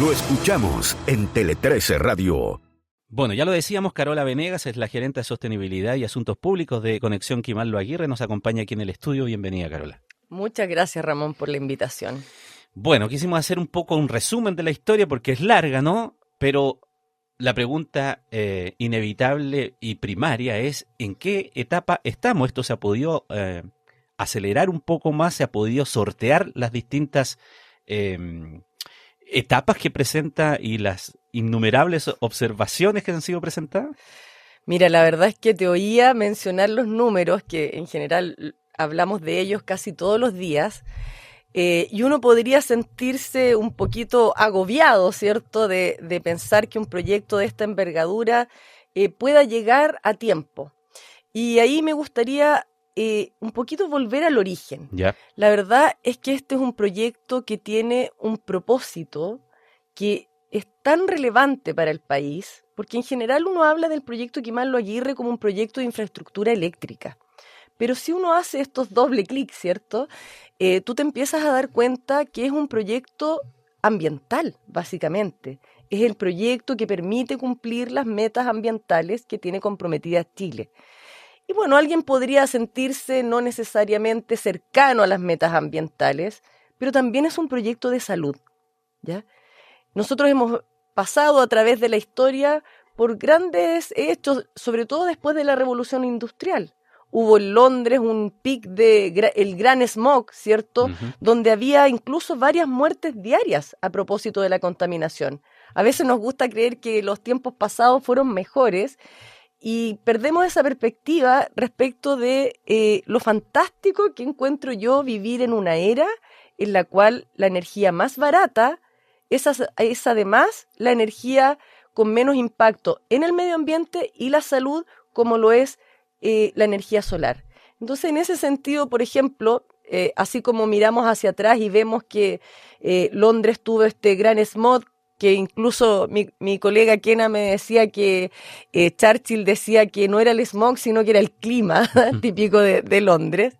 Lo escuchamos en Tele 13 Radio. Bueno, ya lo decíamos, Carola Venegas es la gerente de Sostenibilidad y Asuntos Públicos de Conexión Quimanlo Aguirre. Nos acompaña aquí en el estudio. Bienvenida, Carola. Muchas gracias, Ramón, por la invitación. Bueno, quisimos hacer un poco un resumen de la historia porque es larga, ¿no? Pero la pregunta inevitable y primaria es ¿en qué etapa estamos? Esto se ha podido acelerar un poco más, se ha podido sortear las distintas etapas que presenta y las innumerables observaciones que han sido presentadas. Mira, la verdad es que te oía mencionar los números, que en general hablamos de ellos casi todos los días, y uno podría sentirse un poquito agobiado, ¿cierto?, de pensar que un proyecto de esta envergadura pueda llegar a tiempo. Y ahí me gustaría un poquito volver al origen. Ya. La verdad es que este es un proyecto que tiene un propósito que es tan relevante para el país, porque en general uno habla del proyecto Quimanlo Aguirre como un proyecto de infraestructura eléctrica. Pero si uno hace estos doble clics, ¿cierto? Tú te empiezas a dar cuenta que es un proyecto ambiental, básicamente. Es el proyecto que permite cumplir las metas ambientales que tiene comprometidas Chile. Y bueno, alguien podría sentirse no necesariamente cercano a las metas ambientales, pero también es un proyecto de salud, ¿ya? Nosotros hemos pasado a través de la historia por grandes hechos, sobre todo después de la Revolución Industrial. Hubo en Londres un pic el gran smog, ¿cierto? Uh-huh. Donde había incluso varias muertes diarias a propósito de la contaminación. A veces nos gusta creer que los tiempos pasados fueron mejores, y perdemos esa perspectiva respecto de lo fantástico que encuentro yo vivir en una era en la cual la energía más barata es además la energía con menos impacto en el medio ambiente y la salud, como lo es la energía solar. Entonces, en ese sentido, por ejemplo, así como miramos hacia atrás y vemos que Londres tuvo este gran smog, que incluso mi colega Kena me decía que Churchill decía que no era el smog, sino que era el clima típico de Londres.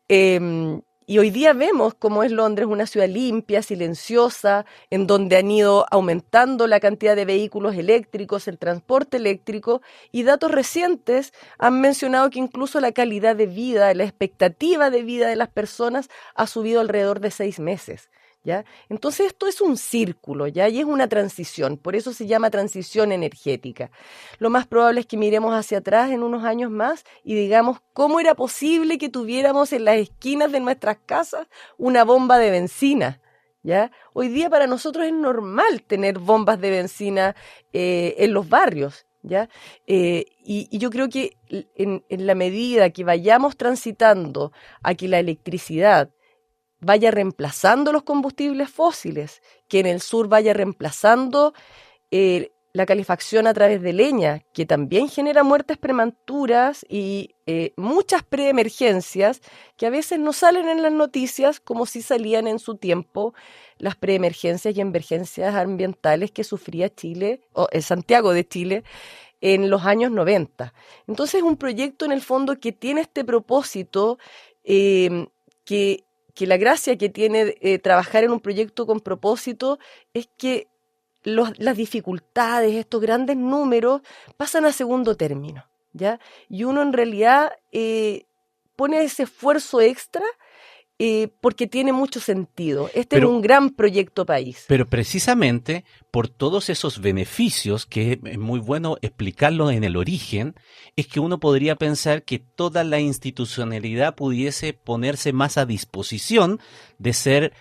Y hoy día vemos cómo es Londres, una ciudad limpia, silenciosa, en donde han ido aumentando la cantidad de vehículos eléctricos, el transporte eléctrico, y datos recientes han mencionado que incluso la calidad de vida, la expectativa de vida de las personas ha subido alrededor de 6 meses. ¿Ya? Entonces esto es un círculo, ¿ya? Y es una transición, por eso se llama transición energética. Lo más probable es que miremos hacia atrás en unos años más y digamos cómo era posible que tuviéramos en las esquinas de nuestras casas una bomba de benzina, ¿ya? Hoy día para nosotros es normal tener bombas de benzina en los barrios, ¿ya? Y yo creo que en la medida que vayamos transitando a que la electricidad vaya reemplazando los combustibles fósiles, que en el sur vaya reemplazando la calefacción a través de leña, que también genera muertes prematuras y muchas preemergencias que a veces no salen en las noticias como si salían en su tiempo las preemergencias y emergencias ambientales que sufría Chile, o Santiago de Chile, en los años 90. Entonces es un proyecto en el fondo que tiene este propósito que la gracia que tiene trabajar en un proyecto con propósito es que las dificultades, estos grandes números, pasan a segundo término, ¿ya? Y uno en realidad pone ese esfuerzo extra porque tiene mucho sentido. Es un gran proyecto país. Pero precisamente por todos esos beneficios, que es muy bueno explicarlo en el origen, es que uno podría pensar que toda la institucionalidad pudiese ponerse más a disposición de ser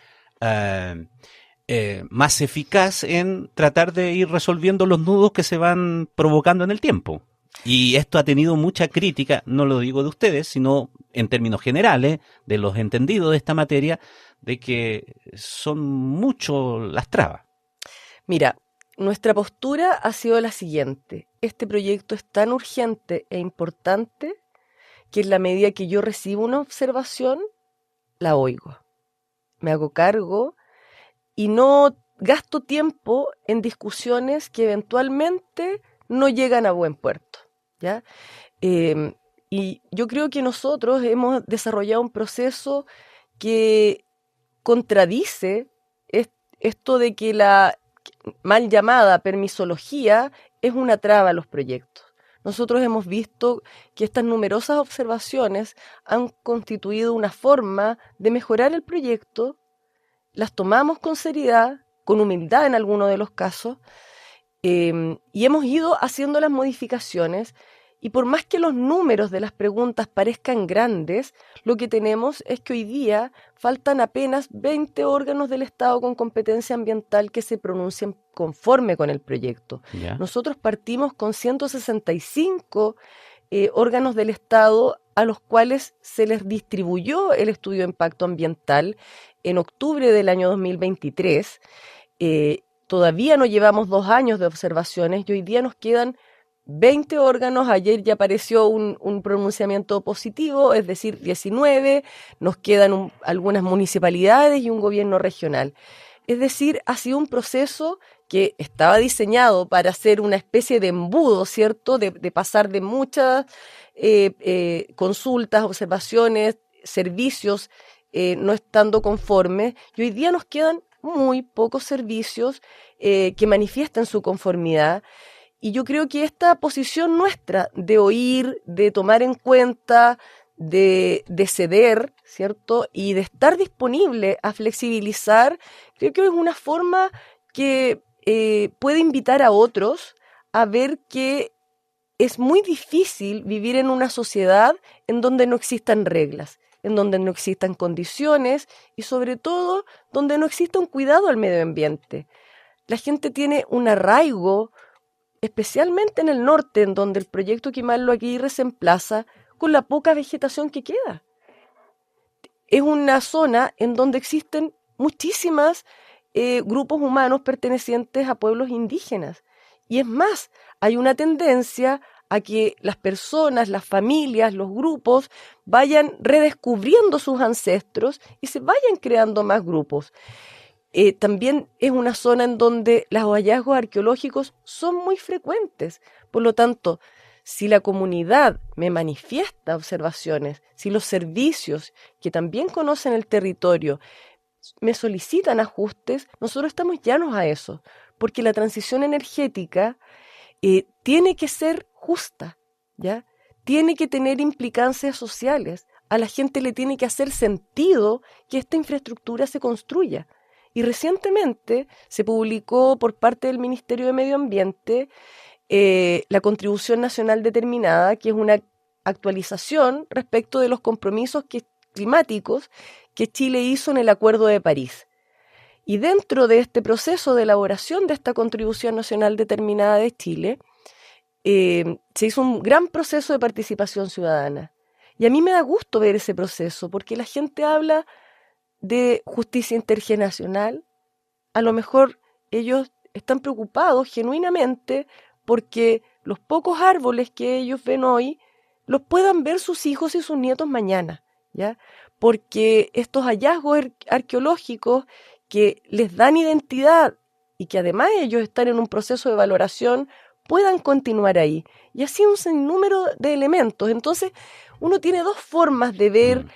más eficaz en tratar de ir resolviendo los nudos que se van provocando en el tiempo. Y esto ha tenido mucha crítica, no lo digo de ustedes, sino en términos generales, de los entendidos de esta materia, de que son mucho las trabas. Mira, nuestra postura ha sido la siguiente. Este proyecto es tan urgente e importante que en la medida que yo recibo una observación, la oigo. Me hago cargo y no gasto tiempo en discusiones que eventualmente no llegan a buen puerto, ¿ya? Y yo creo que nosotros hemos desarrollado un proceso que contradice esto de que mal llamada permisología, es una traba a los proyectos. Nosotros hemos visto que estas numerosas observaciones han constituido una forma de mejorar el proyecto, las tomamos con seriedad, con humildad en algunos de los casos, y hemos ido haciendo las modificaciones, y por más que los números de las preguntas parezcan grandes, lo que tenemos es que hoy día faltan apenas 20 órganos del Estado con competencia ambiental que se pronuncien conforme con el proyecto. ¿Ya? Nosotros partimos con 165 órganos del Estado a los cuales se les distribuyó el estudio de impacto ambiental en octubre del año 2023. Todavía no llevamos 2 años de observaciones y hoy día nos quedan 20 órganos. Ayer ya apareció un pronunciamiento positivo, es decir, 19, nos quedan algunas municipalidades y un gobierno regional. Es decir, ha sido un proceso que estaba diseñado para ser una especie de embudo, ¿cierto? De pasar de muchas consultas, observaciones, servicios no estando conformes, y hoy día nos quedan muy pocos servicios que manifiesten su conformidad. Y yo creo que esta posición nuestra de oír, de tomar en cuenta, de ceder, ¿cierto? Y de estar disponible a flexibilizar, creo que es una forma que puede invitar a otros a ver que es muy difícil vivir en una sociedad en donde no existan reglas, en donde no existan condiciones y sobre todo donde no exista un cuidado al medio ambiente. La gente tiene un arraigo, especialmente en el norte, en donde el proyecto Quemarlo Aguirre se emplaza con la poca vegetación que queda. Es una zona en donde existen muchísimos grupos humanos pertenecientes a pueblos indígenas. Y es más, hay una tendencia a que las personas, las familias, los grupos vayan redescubriendo sus ancestros y se vayan creando más grupos. También es una zona en donde los hallazgos arqueológicos son muy frecuentes. Por lo tanto, si la comunidad me manifiesta observaciones, si los servicios que también conocen el territorio me solicitan ajustes, nosotros estamos llanos a eso, porque la transición energética tiene que ser justa, ¿ya? Tiene que tener implicancias sociales. A la gente le tiene que hacer sentido que esta infraestructura se construya. Y recientemente se publicó por parte del Ministerio de Medio Ambiente la Contribución Nacional Determinada, que es una actualización respecto de los compromisos climáticos que Chile hizo en el Acuerdo de París. Y dentro de este proceso de elaboración de esta Contribución Nacional Determinada de Chile, se hizo un gran proceso de participación ciudadana. Y a mí me da gusto ver ese proceso, porque la gente habla de justicia intergeneracional. A lo mejor ellos están preocupados genuinamente porque los pocos árboles que ellos ven hoy los puedan ver sus hijos y sus nietos mañana, ¿ya? Porque estos hallazgos arqueológicos que les dan identidad y que además ellos están en un proceso de valoración puedan continuar ahí. Y así un sinnúmero de elementos. Entonces, uno tiene 2 formas de ver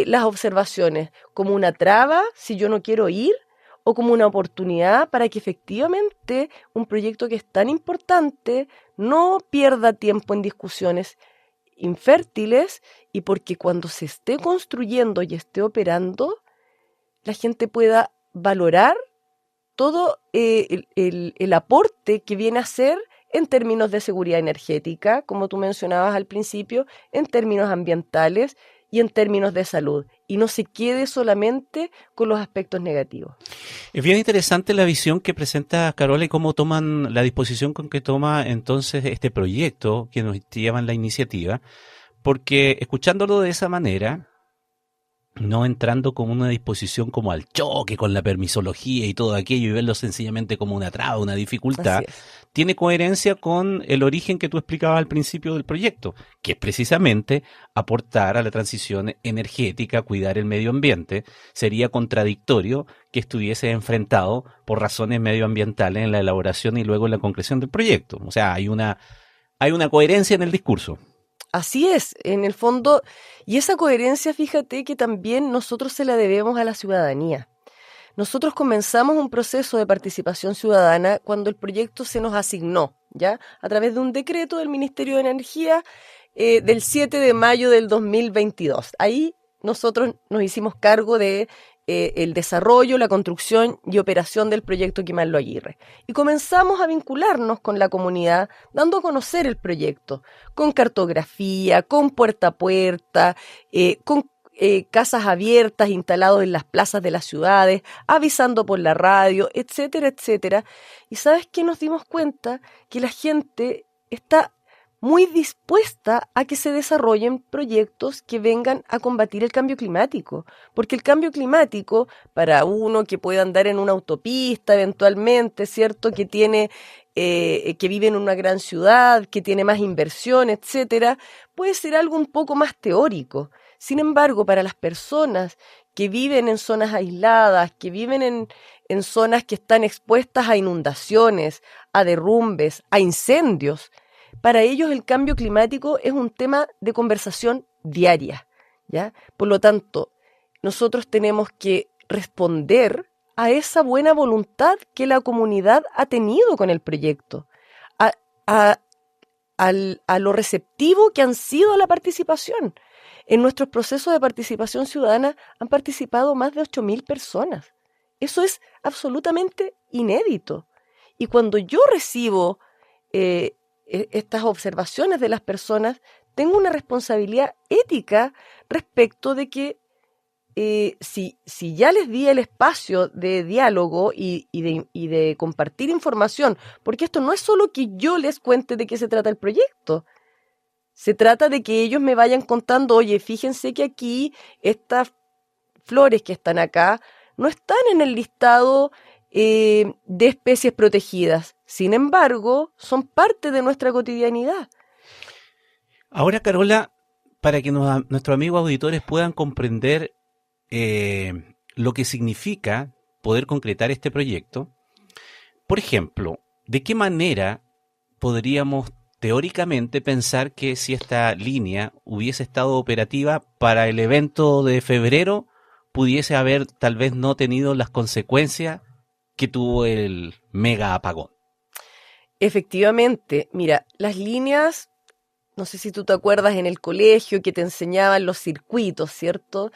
las observaciones, como una traba si yo no quiero ir, o como una oportunidad para que efectivamente un proyecto que es tan importante no pierda tiempo en discusiones infértiles, y porque cuando se esté construyendo y esté operando, la gente pueda valorar todo el aporte que viene a ser en términos de seguridad energética, como tú mencionabas al principio, en términos ambientales y en términos de salud, y no se quede solamente con los aspectos negativos. Es bien interesante la visión que presenta Carola y cómo toman la disposición con que toma entonces este proyecto que nos llevan la iniciativa, porque escuchándolo de esa manera, no entrando con una disposición como al choque con la permisología y todo aquello y verlo sencillamente como una traba, una dificultad, tiene coherencia con el origen que tú explicabas al principio del proyecto, que es precisamente aportar a la transición energética, cuidar el medio ambiente. Sería contradictorio que estuviese enfrentado por razones medioambientales en la elaboración y luego en la concreción del proyecto. O sea, hay una coherencia en el discurso. Así es, en el fondo, y esa coherencia, fíjate que también nosotros se la debemos a la ciudadanía. Nosotros comenzamos un proceso de participación ciudadana cuando el proyecto se nos asignó, ¿ya? A través de un decreto del Ministerio de Energía del 7 de mayo del 2022. Ahí nosotros nos hicimos cargo de el desarrollo, la construcción y operación del proyecto Quimalo Aguirre. Y comenzamos a vincularnos con la comunidad, dando a conocer el proyecto, con cartografía, con puerta a puerta, con casas abiertas instalados en las plazas de las ciudades, avisando por la radio, etcétera, etcétera. Y ¿sabes qué? Nos dimos cuenta que la gente está muy dispuesta a que se desarrollen proyectos que vengan a combatir el cambio climático, porque el cambio climático, para uno que pueda andar en una autopista eventualmente, ¿cierto?, que tiene que vive en una gran ciudad, que tiene más inversión, etcétera, puede ser algo un poco más teórico. Sin embargo, para las personas que viven en zonas aisladas, que viven en zonas que están expuestas a inundaciones, a derrumbes, a incendios, para ellos el cambio climático es un tema de conversación diaria, ¿ya? Por lo tanto, nosotros tenemos que responder a esa buena voluntad que la comunidad ha tenido con el proyecto, a lo receptivo que han sido a la participación. En nuestros procesos de participación ciudadana han participado más de 8.000 personas. Eso es absolutamente inédito. Y cuando yo recibo estas observaciones de las personas, tengo una responsabilidad ética respecto de que si ya les di el espacio de diálogo y de compartir información, porque esto no es solo que yo les cuente de qué se trata el proyecto, se trata de que ellos me vayan contando, oye, fíjense que aquí estas flores que están acá no están en el listado de especies protegidas. Sin embargo, son parte de nuestra cotidianidad. Ahora, Carola, para que nuestros amigos auditores puedan comprender lo que significa poder concretar este proyecto, por ejemplo, ¿de qué manera podríamos teóricamente pensar que si esta línea hubiese estado operativa para el evento de febrero, pudiese haber tal vez no tenido las consecuencias que tuvo el mega apagón? Efectivamente, mira, las líneas, no sé si tú te acuerdas en el colegio que te enseñaban los circuitos, ¿cierto?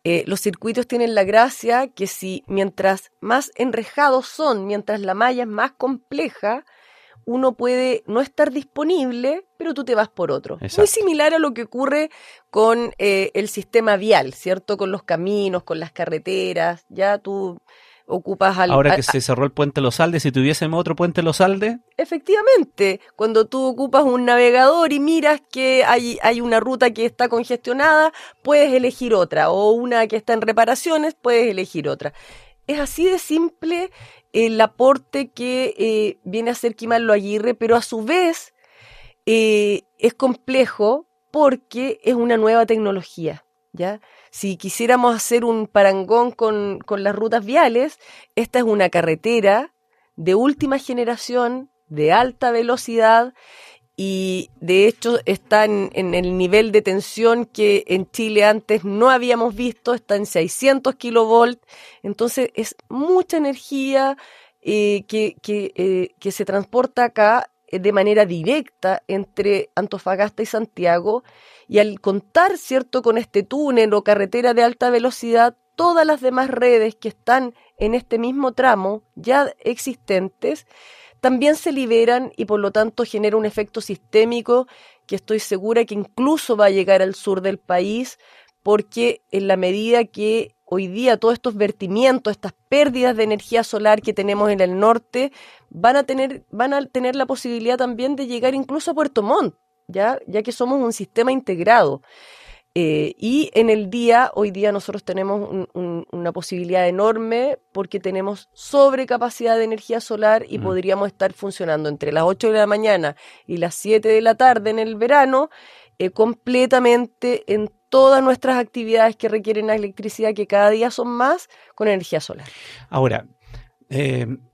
Los circuitos tienen la gracia que mientras más enrejados son, mientras la malla es más compleja, uno puede no estar disponible, pero tú te vas por otro. Exacto. Muy similar a lo que ocurre con el sistema vial, ¿cierto? Con los caminos, con las carreteras, ya tú ocupas Ahora que se cerró el puente Los Aldes, si tuviésemos otro puente Los Aldes. Efectivamente, cuando tú ocupas un navegador y miras que hay una ruta que está congestionada, puedes elegir otra, o una que está en reparaciones, puedes elegir otra. Es así de simple el aporte que viene a hacer Quimalo Aguirre, pero a su vez es complejo porque es una nueva tecnología, ¿ya? Si quisiéramos hacer un parangón con las rutas viales, esta es una carretera de última generación, de alta velocidad, y de hecho está en el nivel de tensión que en Chile antes no habíamos visto, está en 600 kilovolts, entonces es mucha energía que se transporta acá de manera directa entre Antofagasta y Santiago, y al contar, ¿cierto?, con este túnel o carretera de alta velocidad, todas las demás redes que están en este mismo tramo ya existentes también se liberan y por lo tanto genera un efecto sistémico que estoy segura que incluso va a llegar al sur del país, porque en la medida que hoy día todos estos vertimientos, estas pérdidas de energía solar que tenemos en el norte, van a tener la posibilidad también de llegar incluso a Puerto Montt, ya que somos un sistema integrado. Y en el día, hoy día nosotros tenemos una posibilidad enorme porque tenemos sobrecapacidad de energía solar y podríamos estar funcionando entre las 8 de la mañana y las 7 de la tarde en el verano completamente en todas nuestras actividades que requieren electricidad, que cada día son más, con energía solar. Ahora,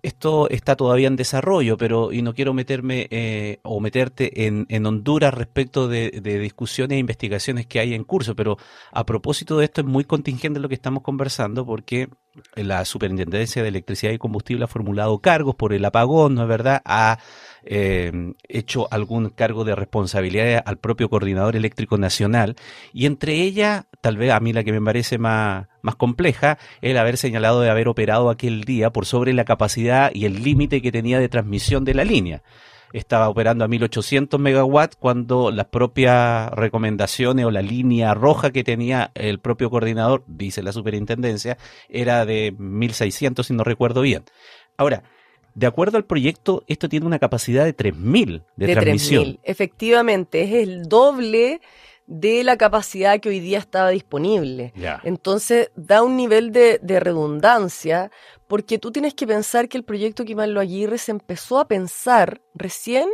esto está todavía en desarrollo, y no quiero meterme o meterte en Honduras respecto de discusiones e investigaciones que hay en curso, pero a propósito de esto es muy contingente lo que estamos conversando, porque la Superintendencia de Electricidad y Combustible ha formulado cargos por el apagón, ¿no es verdad? Ha hecho algún cargo de responsabilidad al propio Coordinador Eléctrico Nacional, y entre ellas, tal vez a mí la que me parece más compleja, el haber señalado de haber operado aquel día por sobre la capacidad y el límite que tenía de transmisión de la línea. Estaba operando a 1800 megawatts cuando las propias recomendaciones o la línea roja que tenía el propio coordinador, dice la superintendencia, era de 1600, si no recuerdo bien. Ahora, de acuerdo al proyecto, esto tiene una capacidad de 3000 de transmisión. 3000, efectivamente, es el doble de la capacidad que hoy día estaba disponible. Ya. Entonces da un nivel de redundancia, porque tú tienes que pensar que el proyecto Quimalo Aguirre se empezó a pensar recién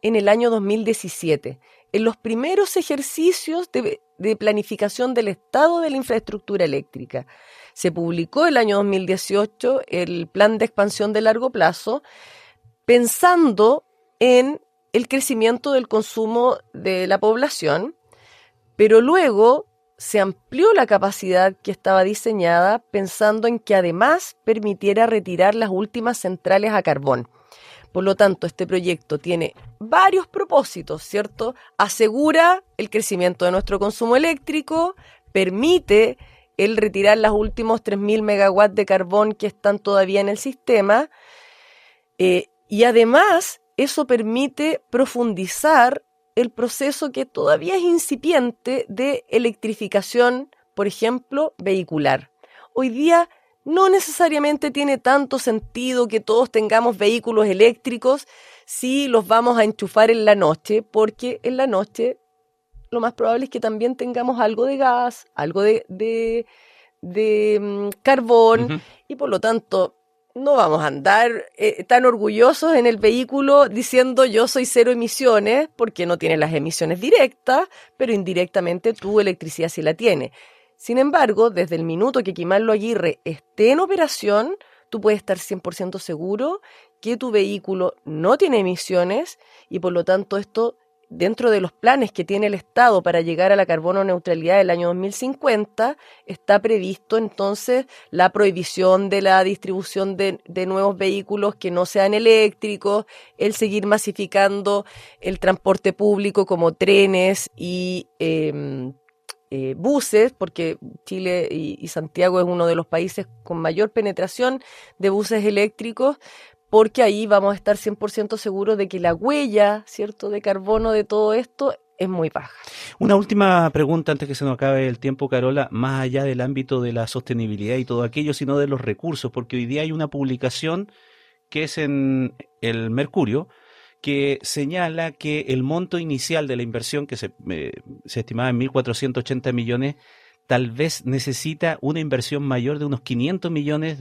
en el año 2017, en los primeros ejercicios de planificación del estado de la infraestructura eléctrica. Se publicó el año 2018 el plan de expansión de largo plazo, pensando en el crecimiento del consumo de la población, pero luego se amplió la capacidad que estaba diseñada pensando en que además permitiera retirar las últimas centrales a carbón. Por lo tanto, este proyecto tiene varios propósitos, ¿cierto? Asegura el crecimiento de nuestro consumo eléctrico, permite el retirar los últimos 3000 megawatts de carbón que están todavía en el sistema, y además eso permite profundizar el proceso que todavía es incipiente de electrificación, por ejemplo, vehicular. Hoy día no necesariamente tiene tanto sentido que todos tengamos vehículos eléctricos si los vamos a enchufar en la noche, porque en la noche lo más probable es que también tengamos algo de gas, algo de carbón, Uh-huh. y por lo tanto no vamos a andar tan orgullosos en el vehículo diciendo yo soy cero emisiones, porque no tiene las emisiones directas, pero indirectamente tu electricidad sí la tiene. Sin embargo, desde el minuto que Quimalo Aguirre esté en operación, tú puedes estar 100% seguro que tu vehículo no tiene emisiones, y por lo tanto esto, dentro de los planes que tiene el Estado para llegar a la carbono neutralidad del año 2050, está previsto entonces la prohibición de la distribución de nuevos vehículos que no sean eléctricos, el seguir masificando el transporte público como trenes y buses, porque Chile y Santiago es uno de los países con mayor penetración de buses eléctricos, porque ahí vamos a estar 100% seguros de que la huella, ¿cierto?, de carbono de todo esto es muy baja. Una última pregunta antes que se nos acabe el tiempo, Carola, más allá del ámbito de la sostenibilidad y todo aquello, sino de los recursos, porque hoy día hay una publicación que es en el Mercurio, que señala que el monto inicial de la inversión, que se estimaba en 1.480 millones, tal vez necesita una inversión mayor de unos 500 millones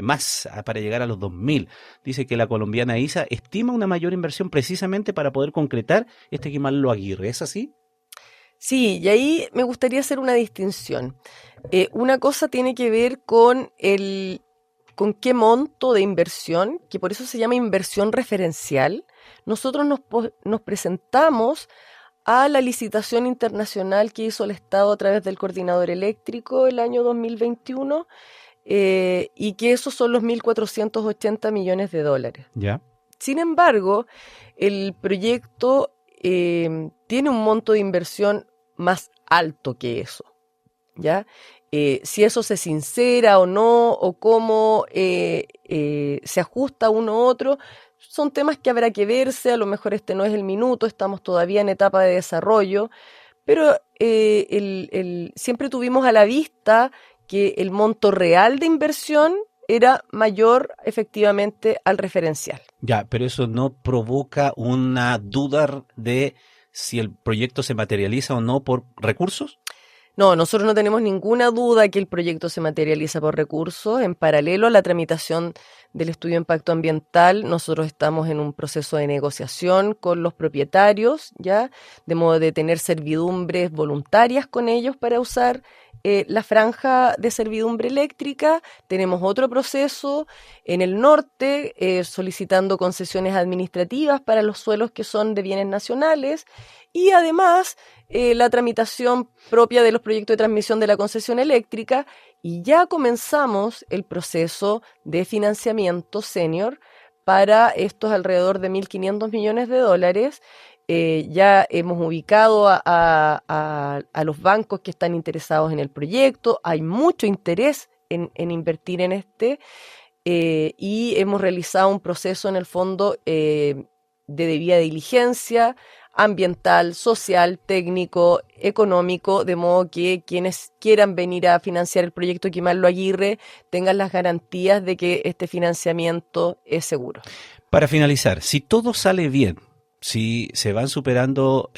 más para llegar a los 2.000. Dice que la colombiana ISA estima una mayor inversión precisamente para poder concretar este Quimalo Aguirre. ¿Es así? Sí, y ahí me gustaría hacer una distinción. Una cosa tiene que ver con qué monto de inversión, que por eso se llama inversión referencial. Nosotros nos presentamos a la licitación internacional que hizo el Estado a través del Coordinador Eléctrico el año 2021, y que esos son los 1.480 millones de dólares. Ya. Sin embargo, el proyecto tiene un monto de inversión más alto que eso, ¿ya? Si eso se sincera o no, o cómo se ajusta uno a otro, son temas que habrá que verse. A lo mejor este no es el minuto, estamos todavía en etapa de desarrollo, pero siempre tuvimos a la vista que el monto real de inversión era mayor efectivamente al referencial. Ya, pero eso no provoca una duda de si el proyecto se materializa o no por recursos. No, nosotros no tenemos ninguna duda que el proyecto se materializa por recursos. En paralelo a la tramitación del estudio de impacto ambiental, nosotros estamos en un proceso de negociación con los propietarios, ¿ya? De modo de tener servidumbres voluntarias con ellos para usar la franja de servidumbre eléctrica. Tenemos otro proceso en el norte solicitando concesiones administrativas para los suelos que son de bienes nacionales, y además la tramitación propia de los proyectos de transmisión de la concesión eléctrica, Y ya comenzamos el proceso de financiamiento senior para estos alrededor de $1.500 millones. Ya hemos ubicado a los bancos que están interesados en el proyecto. Hay mucho interés en invertir en y hemos realizado un proceso en el fondo de debida diligencia ambiental, social, técnico, económico, de modo que quienes quieran venir a financiar el proyecto Quimarlo Aguirre tengan las garantías de que este financiamiento es seguro. Para finalizar, si todo sale bien, si se van superando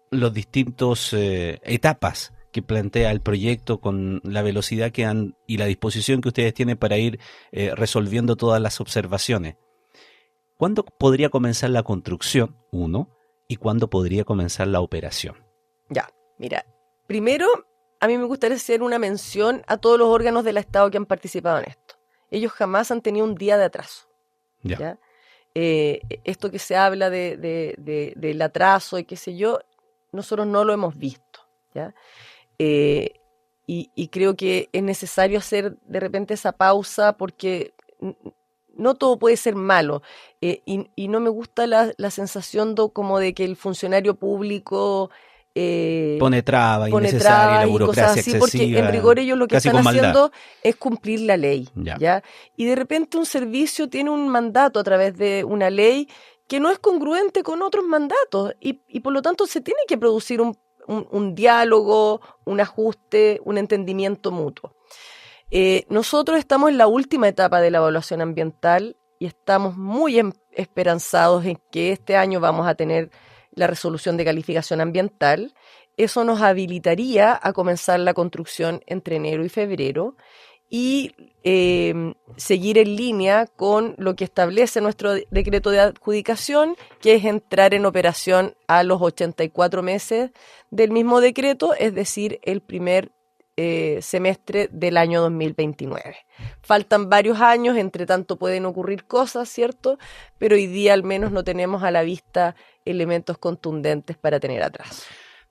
los distintos etapas que plantea el proyecto con la velocidad y la disposición que ustedes tienen para ir resolviendo todas las observaciones, ¿cuándo podría comenzar la construcción? Uno. ¿Y cuándo podría comenzar la operación? Ya, mira, primero a mí me gustaría hacer una mención a todos los órganos del Estado que han participado en esto. Ellos jamás han tenido un día de atraso. ¿Ya? Esto que se habla del atraso y qué sé yo, nosotros no lo hemos visto. ¿Ya? Y creo que es necesario hacer de repente esa pausa porque no todo puede ser malo, y no me gusta la sensación como de que el funcionario público pone traba innecesaria, la burocracia así, excesiva, porque en rigor ellos lo que están haciendo es cumplir la ley, ¿ya? Y de repente un servicio tiene un mandato a través de una ley que no es congruente con otros mandatos, y por lo tanto se tiene que producir un diálogo, un ajuste, un entendimiento mutuo. Nosotros estamos en la última etapa de la evaluación ambiental y estamos muy esperanzados en que este año vamos a tener la resolución de calificación ambiental. Eso nos habilitaría a comenzar la construcción entre enero y febrero y seguir en línea con lo que establece nuestro decreto de adjudicación, que es entrar en operación a los 84 meses del mismo decreto, es decir, el primer semestre del año 2029. Faltan varios años, entre tanto pueden ocurrir cosas, ¿cierto? Pero hoy día al menos no tenemos a la vista elementos contundentes para tener atraso.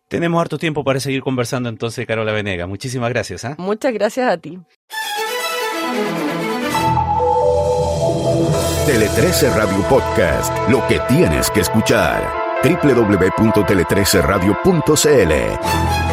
Tenemos harto tiempo para seguir conversando entonces, Carola Venegas. Muchísimas gracias. Muchas gracias a ti. Tele 13 Radio Podcast, lo que tienes que escuchar. www.tele13radio.cl